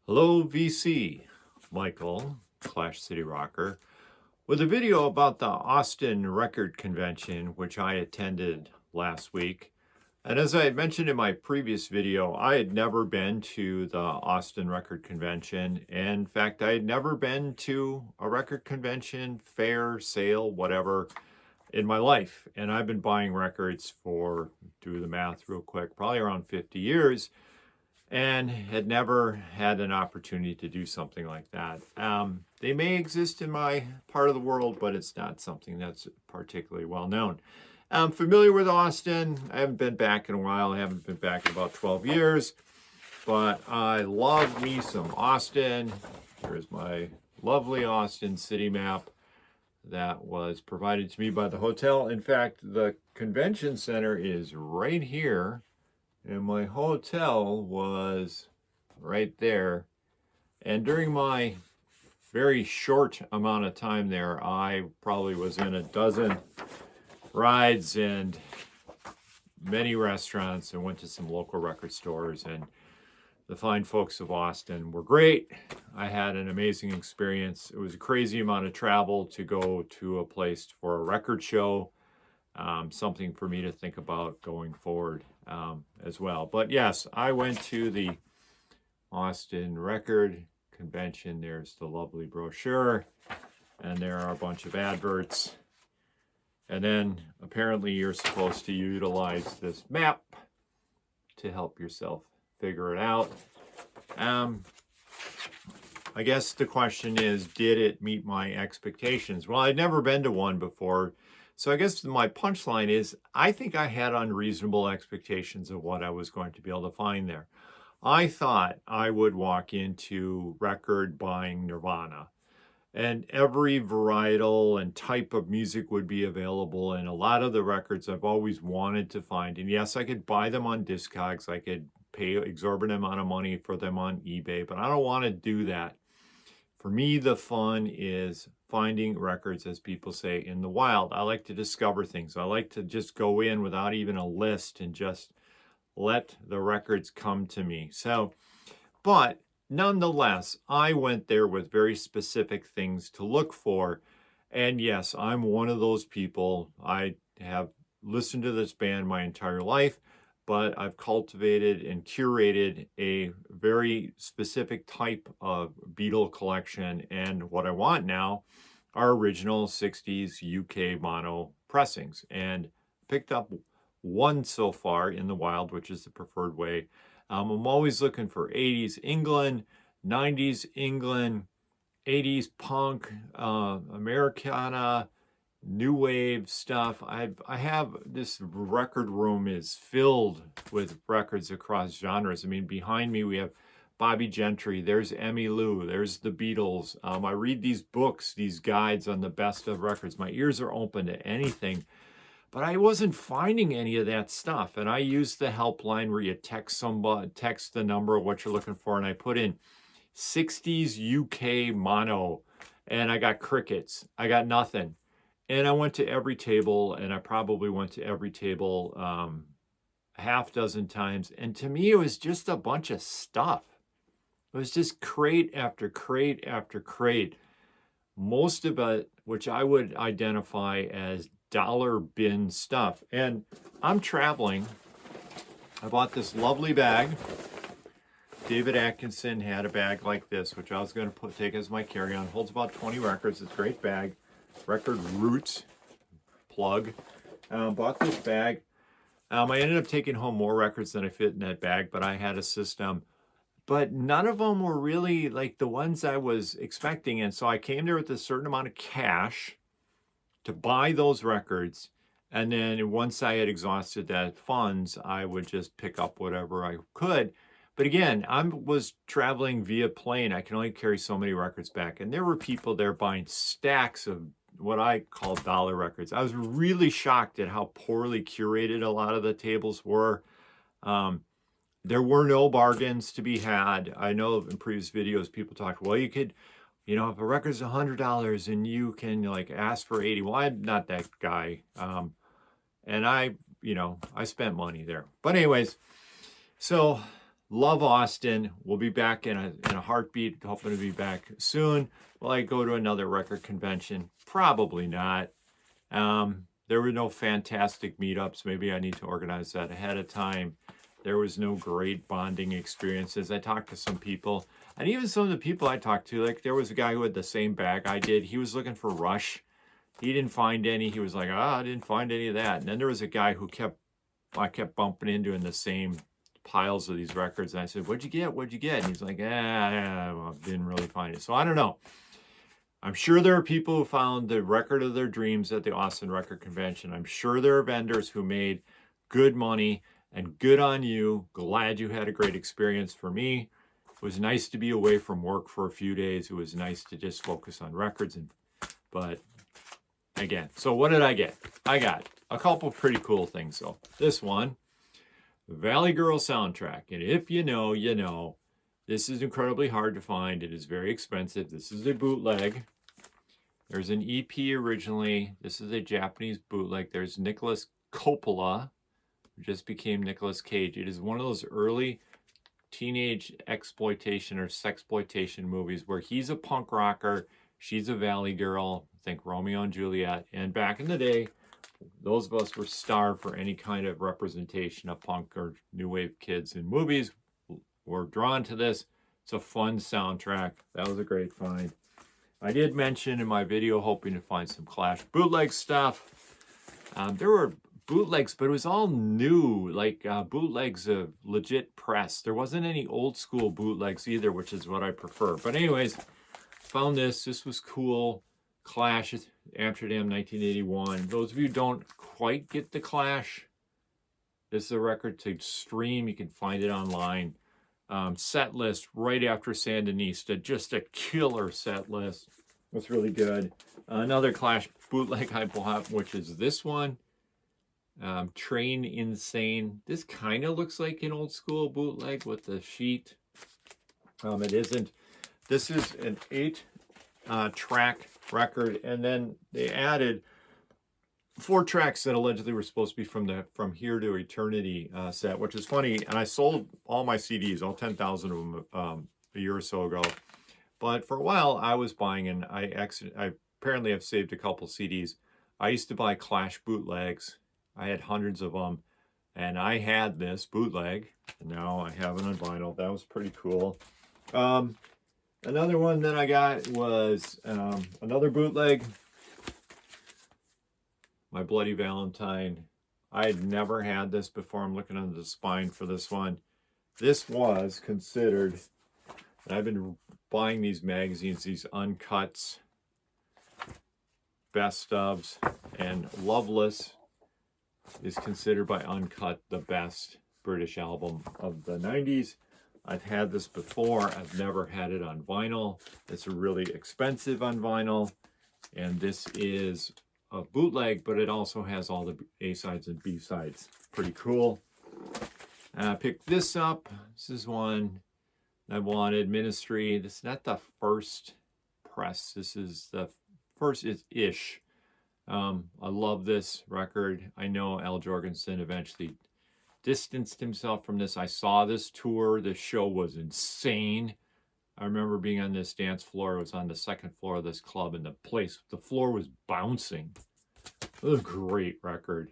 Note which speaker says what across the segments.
Speaker 1: Hello VC, Michael, Clash City Rocker, with a video about the Austin Record Convention, which I attended last week. And as I had mentioned in my previous video, I had never been to the Austin Record Convention. In fact, I had never been to a record convention, fair, sale, whatever, in my life. And I've been buying records for, do the math real quick, probably around 50 years. And had never had an opportunity to do something like that. They may exist in my part of the world, but it's not something that's particularly well known. I'm familiar with Austin. I haven't been back in a while. I haven't been back in about 12 years, but I love me some Austin. Here's my lovely Austin city map that was provided to me by the hotel. In fact, the convention center is right here. And my hotel was right there. And during my very short amount of time there, I probably was in a dozen rides and many restaurants and went to some local record stores. And the fine folks of Austin were great. I had an amazing experience. It was a crazy amount of travel to go to a place for a record show. Something for me to think about going forward as well. But yes, I went to the Austin Record Convention. There's the lovely brochure, and there are a bunch of adverts. And then apparently you're supposed to utilize this map to help yourself figure it out. I guess the question is, did it meet my expectations? Well, I'd never been to one before. So I guess my punchline is, I think I had unreasonable expectations of what I was going to be able to find there. I thought I would walk into record buying nirvana, and every varietal and type of music would be available, and a lot of the records I've always wanted to find. And yes, I could buy them on Discogs, I could pay exorbitant amount of money for them on eBay, but I don't want to do that. For me, the fun is finding records, as people say, in the wild. I like to discover things. I like to just go in without even a list and just let the records come to me. So, but nonetheless, I went there with very specific things to look for. And yes, I'm one of those people. I have listened to this band my entire life, but I've cultivated and curated a very specific type of Beatle collection. And what I want now are original 60s UK mono pressings. And picked up one so far in the wild, which is the preferred way. I'm always looking for 80s England, 90s England, 80s punk, Americana, new wave stuff. I have this record room is filled with records across genres. I mean, behind me we have Bobby Gentry, there's Emmylou, there's the Beatles. I read these books, these guides on the best of records. My ears are open to anything, but I wasn't finding any of that stuff. And I used the helpline where you text the number of what you're looking for, and I put in 60s UK mono, and I got crickets. I got nothing. And I went to every table, and I probably went to every table a half dozen times. And to me, it was just a bunch of stuff. It was just crate after crate after crate. Most of it, which I would identify as dollar bin stuff. And I'm traveling. I bought this lovely bag. David Atkinson had a bag like this, which I was going to take as my carry-on. Holds about 20 records. It's a great bag. Record Roots plug. Bought this bag. I ended up taking home more records than I fit in that bag, but I had a system. But none of them were really like the ones I was expecting. And so I came there with a certain amount of cash to buy those records. And then once I had exhausted that funds, I would just pick up whatever I could. But again, I was traveling via plane. I can only carry so many records back. And there were people there buying stacks of what I call dollar records. I was really shocked at how poorly curated a lot of the tables were. There were no bargains to be had. I know in previous videos people talked, well, you could, if a record's $100 and you can like ask for 80. Well, I'm not that guy. And I spent money there. But anyways, so Love Austin. We'll be back in a heartbeat. Hoping to be back soon. Will I go to another record convention? Probably not. There were no fantastic meetups. Maybe I need to organize that ahead of time. There was no great bonding experiences. I talked to some people, and even some of the people I talked to, like there was a guy who had the same bag I did. He was looking for Rush. He didn't find any. He was like, I didn't find any of that. And then there was a guy who I kept bumping into in the same piles of these records. And I said, what'd you get? What'd you get? And he's like, well, didn't really find it. So I don't know. I'm sure there are people who found the record of their dreams at the Austin Record Convention. I'm sure there are vendors who made good money, and good on you. Glad you had a great experience. For me, it was nice to be away from work for a few days. It was nice to just focus on records. But again, so what did I get? I got a couple pretty cool things though. This one, Valley Girl soundtrack. And if you know, you know. This is incredibly hard to find. It is very expensive. This is a bootleg. There's an EP originally. This is a Japanese bootleg. There's Nicholas Coppola, who just became Nicolas Cage. It is one of those early teenage exploitation or sexploitation movies where he's a punk rocker, she's a valley girl, think Romeo and Juliet. And back in the day, those of us were starved for any kind of representation of punk or new wave kids in movies. We're drawn to this. It's a fun soundtrack. That was a great find. I did mention in my video hoping to find some Clash bootleg stuff. There were bootlegs, but it was all new, like bootlegs of legit press. There wasn't any old school bootlegs either, which is what I prefer. But anyways, found this. This was cool. Clash, Amsterdam, 1981. Those of you who don't quite get the Clash, this is a record to stream. You can find it online. Set list right after Sandinista, just a killer set list. It's really good. Another Clash bootleg I bought, which is this one, Train Insane. This kind of looks like an old school bootleg with the sheet. It isn't. This is an 8-track record, and then they added 4 tracks that allegedly were supposed to be from Here to Eternity set, which is funny. And I sold all my CDs, all 10,000 of them, a year or so ago. But for a while, I was buying, and I apparently have saved a couple CDs. I used to buy Clash bootlegs. I had hundreds of them, and I had this bootleg. And now I have it on vinyl. That was pretty cool. Another one that I got was another bootleg. My Bloody Valentine. I had never had this before. I'm looking under the spine for this one. This was considered, and I've been buying these magazines, these uncuts, best ofs, and Loveless is considered by Uncut the best British album of the 90s. I've had this before. I've never had it on vinyl. It's really expensive on vinyl, and this is a bootleg, but it also has all the A-sides and B-sides. Pretty cool. I picked this up. This is one I wanted. Ministry. This is not the first press. This is the first ish. I love this record. I know Al Jorgensen eventually distanced himself from this. I saw this tour. This show was insane. I remember being on this dance floor. It was on the second floor of this club, and the floor was bouncing. It was a great record.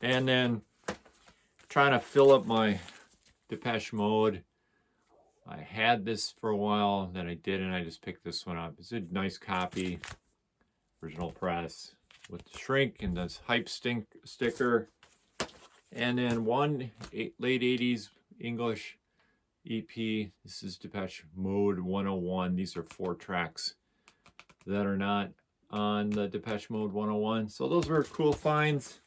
Speaker 1: And then trying to fill up my Depeche Mode. I had this for a while, then I didn't. I just picked this one up. It's a nice copy, original press with the shrink and this hype sticker. And then one late 80s English EP. This is Depeche Mode 101. These are 4 tracks that are not on the Depeche Mode 101. So those were cool finds.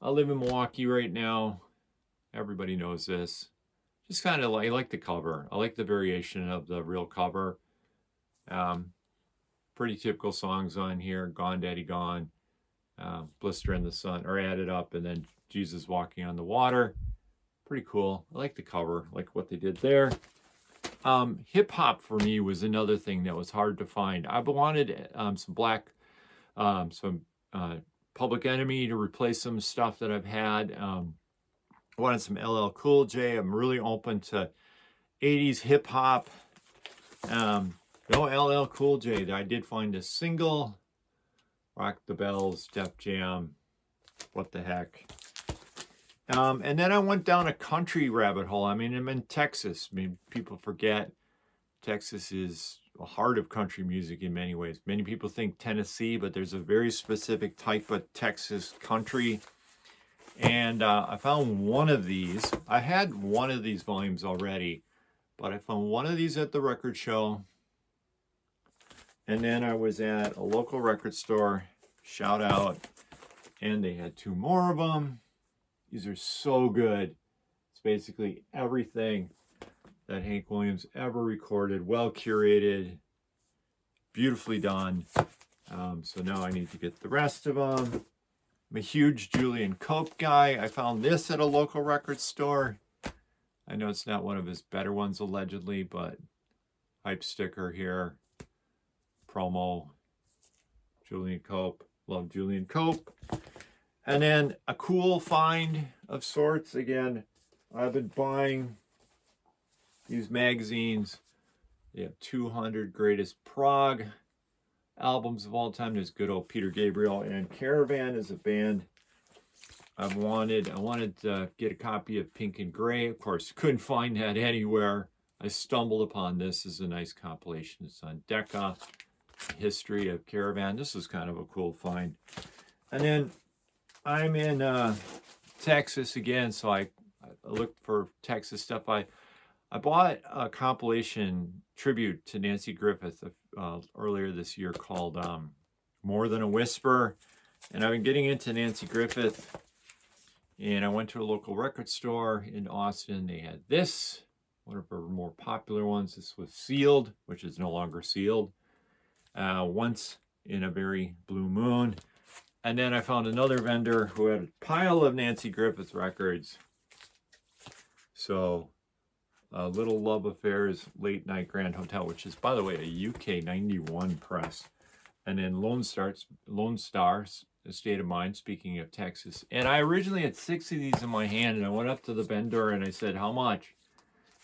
Speaker 1: I live in Milwaukee right now. Everybody knows this. Just kind of like the cover. I like the variation of the real cover. Pretty typical songs on here. Gone Daddy Gone, Blister in the Sun are added up, and then Jesus Walking on the Water. Pretty cool. I like the cover, like what they did there. Hip hop for me was another thing that was hard to find. I wanted some Public Enemy to replace some stuff that I've had wanted some LL Cool J. I'm really open to 80s hip hop. No LL Cool J. I did find a single. Rock the Bells, Def Jam. What the heck? And then I went down a country rabbit hole. I mean, I'm in Texas. I mean, people forget Texas is the heart of country music in many ways. Many people think Tennessee, but there's a very specific type of Texas country. And I found one of these. I had one of these volumes already, but I found one of these at the record show. And then I was at a local record store, shout out, and they had 2 more of them. These are so good. It's basically everything that Hank Williams ever recorded, well curated, beautifully done. So now I need to get the rest of them. I'm a huge Julian Cope guy. I found this at a local record store. I know it's not one of his better ones allegedly, but hype sticker here. Promo. Julian Cope. Love Julian Cope. And then a cool find of sorts. Again, I've been buying these magazines. They have 200 greatest prog albums of all time. There's good old Peter Gabriel, and Caravan is a band I wanted to get a copy of Pink and Gray. Of course, couldn't find that anywhere. I stumbled upon this. This is a nice compilation. It's on Decca, history of Caravan. This was kind of a cool find. And then I'm in Texas again, so I looked for Texas stuff. I bought a compilation tribute to Nancy Griffith earlier this year called More Than a Whisper. And I've been getting into Nancy Griffith. And I went to a local record store in Austin. They had this, one of her more popular ones. This was sealed, which is no longer sealed. Once in a Very Blue Moon. And then I found another vendor who had a pile of Nancy Griffith records. So, Little Love Affairs, Late Night Grand Hotel, which is, by the way, a UK 91 press. And then Lone Stars, A State of Mind, speaking of Texas. And I originally had 6 of these in my hand, and I went up to the vendor and I said, how much?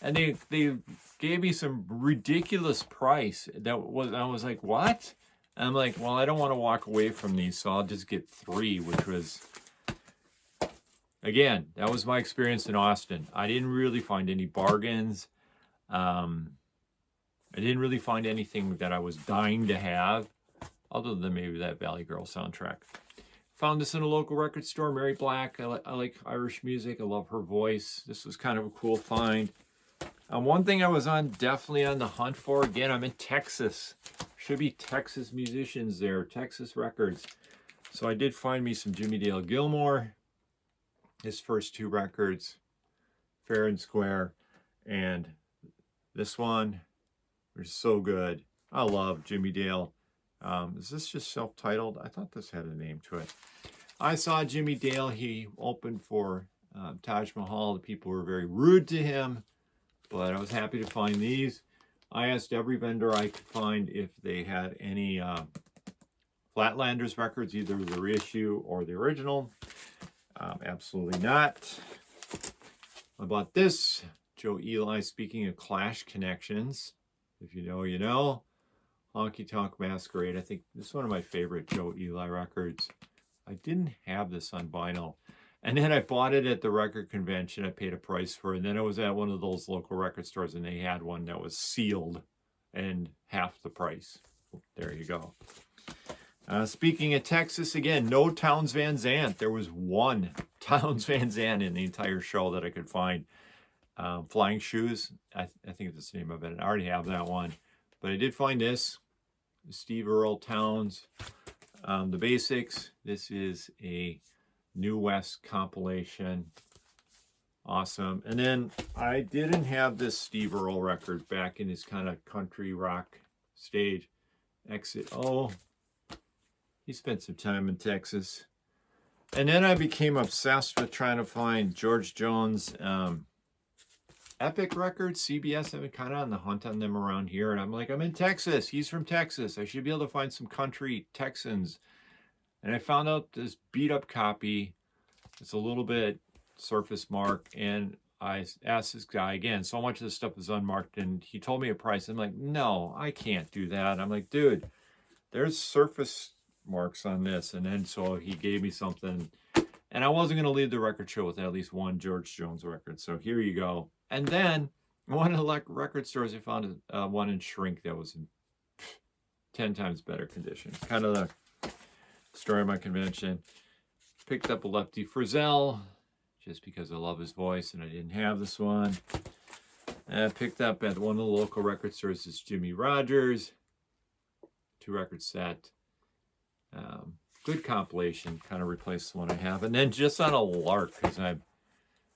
Speaker 1: And they gave me some ridiculous price. I was like, what? And I'm like, well, I don't want to walk away from these, so I'll just get 3, which was, again, that was my experience in Austin. I didn't really find any bargains. I didn't really find anything that I was dying to have, other than maybe that Valley Girl soundtrack. Found this in a local record store, Mary Black. I like Irish music. I love her voice. This was kind of a cool find. One thing I was definitely on the hunt for, again, I'm in Texas. Should be Texas musicians there, Texas records. So I did find me some Jimmy Dale Gilmore. His first 2 records, Fair and Square, and this one, which is so good. I love Jimmy Dale. Is this just self-titled? I thought this had a name to it. I saw Jimmy Dale. He opened for Taj Mahal. The people were very rude to him, but I was happy to find these. I asked every vendor I could find if they had any Flatlanders records, either the reissue or the original. Absolutely not. I bought this. Joe Eli, speaking of Clash connections. If you know, you know. Honky Tonk Masquerade. I think this is one of my favorite Joe Eli records. I didn't have this on vinyl. And then I bought it at the record convention. I paid a price for it. And then I was at one of those local record stores, and they had one that was sealed and half the price. There you go. Speaking of Texas, again, no Townes Van Zandt. There was one Townes Van Zandt in the entire show that I could find. Flying Shoes, I think that's the name of it. I already have that one. But I did find this, Steve Earle Townes, The Basics. This is a New West compilation. Awesome. And then I didn't have this Steve Earle record back in his kind of country rock stage. Exit. Oh, he spent some time in Texas. And then I became obsessed with trying to find George Jones' Epic Records, CBS. I've been kind of on the hunt on them around here. And I'm like, I'm in Texas. He's from Texas. I should be able to find some country Texans. And I found out this beat up copy. It's a little bit surface mark, and I asked this guy again, so much of this stuff is unmarked, and he told me a price. I'm like, no, I can't do that. I'm like, dude, there's surface marks on this. And then so he gave me something, and I wasn't going to leave the record show with at least one George Jones record. So here you go. And then one of the record stores, I found one in shrink that was in 10 times better condition. Kind of the story of my convention. Picked up a Lefty Frizzell just because I love his voice and I didn't have this one. And I picked up at one of the local record stores this Jimmy Rogers 2-record set. Good compilation, kind of replaced the one I have. And then just on a lark, because I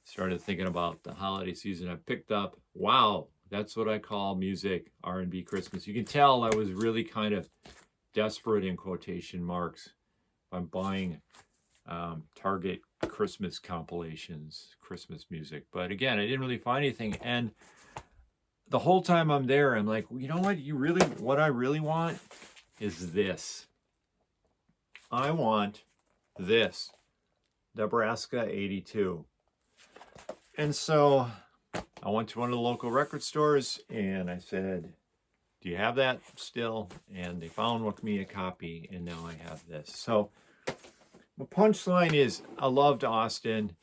Speaker 1: started thinking about the holiday season, I picked up, wow, that's what I call music, R&B Christmas. You can tell I was really kind of desperate in quotation marks. I'm buying Target Christmas compilations, Christmas music. But again, I didn't really find anything. And the whole time I'm there, I'm like, well, you know what I really want is this. I want this, Nebraska 82. And so I went to one of the local record stores and I said, do you have that still? And they found me a copy, and now I have this. So the punchline is I loved Austin.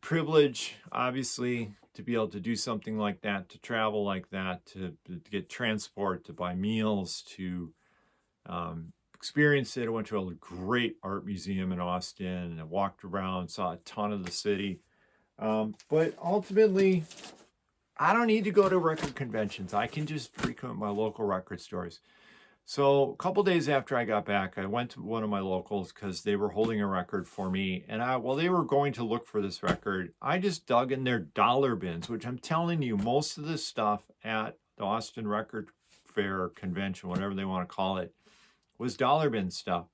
Speaker 1: Privilege, obviously, to be able to do something like that, to travel like that, to get transport, to buy meals, to experience it. I went to a great art museum in Austin, and I walked around, saw a ton of the city. But ultimately, I don't need to go to record conventions. I can just frequent my local record stores. So a couple days after I got back, I went to one of my locals because they were holding a record for me. And while they were going to look for this record, I just dug in their dollar bins, which I'm telling you, most of the stuff at the Austin Record Fair convention, whatever they want to call it, was dollar bin stuff.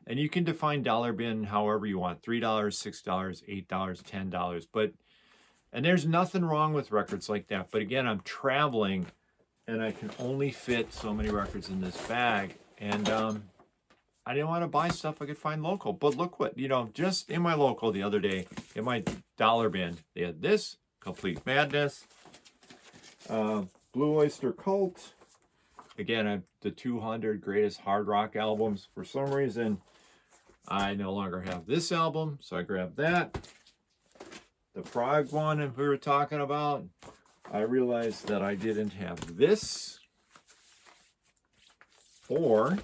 Speaker 1: And you can define dollar bin however you want, $3, $6, $8, $10. And there's nothing wrong with records like that. But again, I'm traveling and I can only fit so many records in this bag. And I didn't want to buy stuff I could find local. But look what, just in my local the other day, in my dollar bin, they had this, Complete Madness, Blue Oyster Cult. Again, I have the 200 greatest hard rock albums. For some reason, I no longer have this album, so I grabbed that. The Prague one, if we were talking about, I realized that I didn't have this or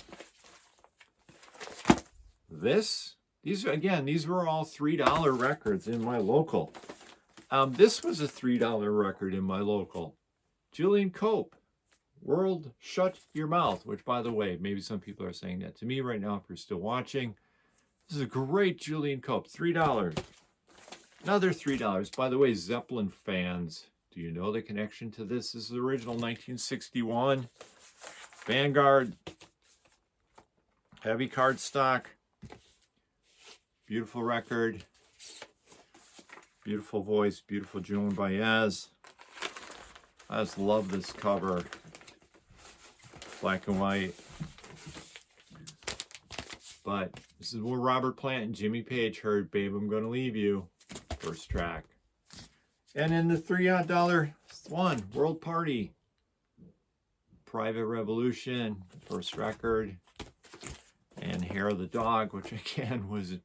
Speaker 1: this. These were all $3 records in my local. This was a $3 record in my local. Julian Cope, World Shut Your Mouth, which, by the way, maybe some people are saying that to me right now if you're still watching. This is a great Julian Cope, $3. Another $3. By the way, Zeppelin fans, do you know the connection to this? This is the original 1961 Vanguard heavy cardstock. Beautiful record. Beautiful voice. Beautiful Joan Baez. I just love this cover. Black and white. But this is where Robert Plant and Jimmy Page heard Babe, I'm Gonna Leave You. First track. And in the $3 one, World Party. Private Revolution, first record. And Hair of the Dog, which again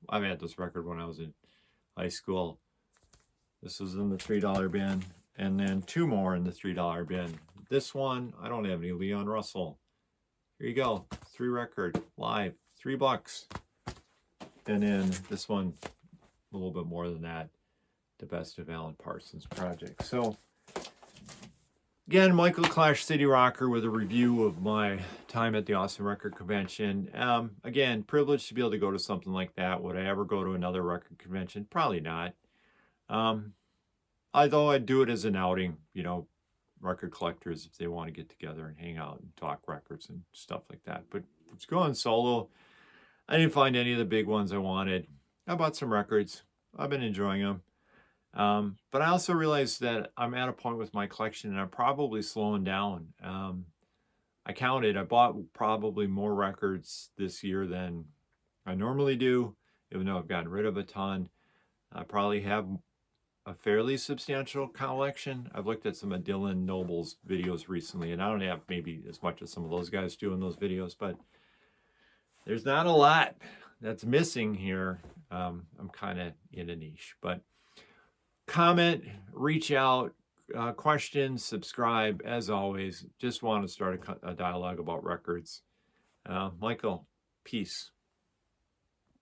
Speaker 1: I've had this record when I was in high school. This was in the $3 bin. And then two more in the $3 bin. This one, I don't have any Leon Russell. Here you go, 3-record, live, $3. And then this one, a little bit more than that, the Best of Alan Parsons Project. So, again, Michael Clash City Rocker with a review of my time at the Austin Record Convention. Again, privileged to be able to go to something like that. Would I ever go to another record convention? Probably not. Although I'd do it as an outing, record collectors, if they want to get together and hang out and talk records and stuff like that. But it's going solo. I didn't find any of the big ones I wanted. I bought some records. I've been enjoying them. But I also realized that I'm at a point with my collection and I'm probably slowing down. I counted, I bought probably more records this year than I normally do, even though I've gotten rid of a ton. I probably have a fairly substantial collection. I've looked at some of Dylan Noble's videos recently, and I don't have maybe as much as some of those guys do in those videos, but there's not a lot that's missing here. I'm kind of in a niche, but comment, reach out, questions, subscribe. As always, just want to start a dialogue about records. Michael, peace.